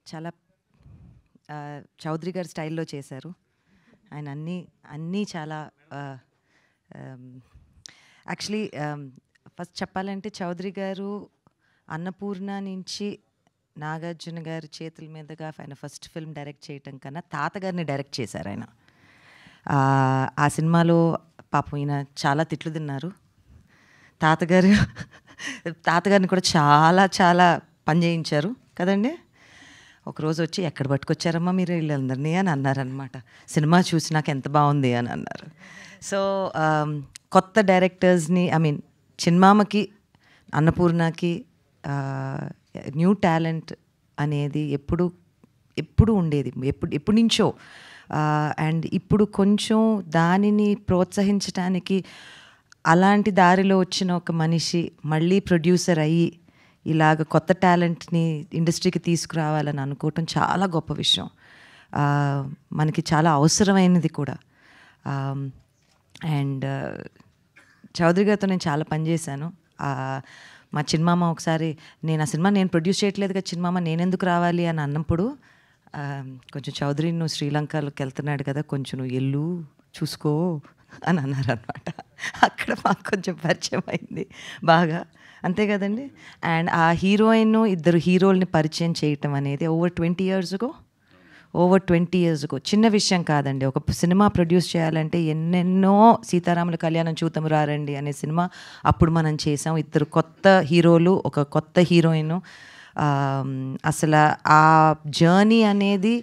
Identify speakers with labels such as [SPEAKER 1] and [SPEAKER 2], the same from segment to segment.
[SPEAKER 1] చాలా చౌదరి గారి స్టైల్లో చేశారు. ఆయన అన్నీ చాలా యాక్చువల్లీ ఫస్ట్ చెప్పాలంటే చౌదరి గారు అన్నపూర్ణ నుంచి నాగార్జున గారి చేతుల మీదుగా ఆయన ఫస్ట్ ఫిల్మ్ డైరెక్ట్ చేయటం కన్నా తాతగారిని డైరెక్ట్ చేశారు ఆయన. ఆ సినిమాలో పాపం ఈయన చాలా తిట్లు తిన్నారు. తాతగారిని కూడా చాలా చాలా పని చేయించారు కదండి. ఒకరోజు వచ్చి ఎక్కడ పట్టుకొచ్చారమ్మా మీరు వీళ్ళందరినీ అని అన్నారనమాట. సినిమా చూసి నాకు ఎంత బాగుంది అని అన్నారు. సో కొత్త డైరెక్టర్స్ని చిన్మామకి అన్నపూర్ణకి న్యూ టాలెంట్ అనేది ఎప్పుడు ఉండేది, ఎప్పటి నుంచో. అండ్ ఇప్పుడు కొంచెం దానిని ప్రోత్సహించడానికి అలాంటి దారిలో వచ్చిన ఒక మనిషి మళ్ళీ ప్రొడ్యూసర్ అయ్యి ఇలాగ కొత్త టాలెంట్ని ఇండస్ట్రీకి తీసుకురావాలని అనుకోవటం చాలా గొప్ప విషయం, మనకి చాలా అవసరమైనది కూడా. అండ్ చౌదరి గారితో నేను చాలా పనిచేశాను. మా చిన్మామ ఒకసారి నేను ఆ సినిమా నేను ప్రొడ్యూస్ చేయట్లేదుగా చిన్మామ నేనెందుకు రావాలి అని అన్నప్పుడు కొంచెం చౌదరి నువ్వు శ్రీలంకలోకి వెళ్తున్నాడు కదా, కొంచెం నువ్వు ఎల్లు చూసుకో అని అన్నారనమాట. అక్కడ మాకు కొంచెం పరిచయం అయింది బాగా, అంతే కదండి. అండ్ ఆ హీరోయిన్ ఇద్దరు హీరోల్ని పరిచయం చేయటం అనేది ఓవర్ 20 years ago చిన్న విషయం కాదండి. ఒక సినిమా ప్రొడ్యూస్ చేయాలంటే ఎన్నెన్నో సీతారాముల కళ్యాణం చూతము రారండి అనే సినిమా అప్పుడు మనం చేసాం. ఇద్దరు కొత్త హీరోలు, ఒక కొత్త హీరోయిన్. అసలు ఆ జర్నీ అనేది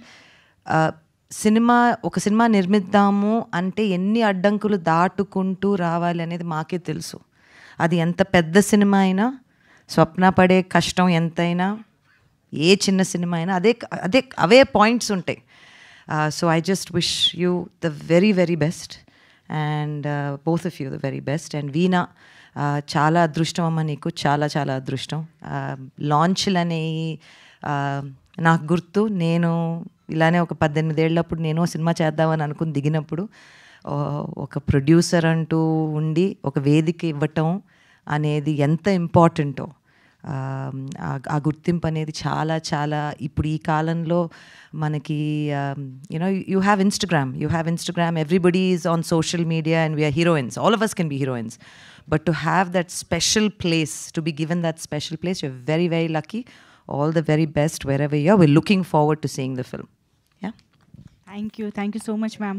[SPEAKER 1] ఒక సినిమా నిర్మిద్దాము అంటే ఎన్ని అడ్డంకులు దాటుకుంటూ రావాలి అనేది మాకే తెలుసు. అది ఎంత పెద్ద సినిమా అయినా, స్వప్న పడే కష్టం ఎంతైనా, ఏ చిన్న సినిమా అయినా అవే పాయింట్స్ ఉంటాయి. So I just wish you the very very best and both of you the very best. And Veena చాలా అదృష్టం అమ్మ, నీకు చాలా చాలా అదృష్టం. లాంచ్లు అనేవి నాకు గుర్తు, నేను ఇలానే ఒక 18 ఏళ్ళప్పుడు నేను సినిమా చేద్దామని అనుకుని దిగినప్పుడు ఒక ప్రొడ్యూసర్ అంటూ ఉండి ఒక వేదిక ఇవ్వటం అనేది ఎంత ఇంపార్టెంటో, ఆ గుర్తింపు అనేది చాలా చాలా ఇప్పుడు ఈ కాలంలో మనకి you have Instagram, everybody is on social media and we are heroines, all of us can be heroines, but to have that special place, to be given that special place, you're very very lucky. All the very best wherever you are. We're looking forward to seeing the film. Yeah,
[SPEAKER 2] thank you so much ma'am.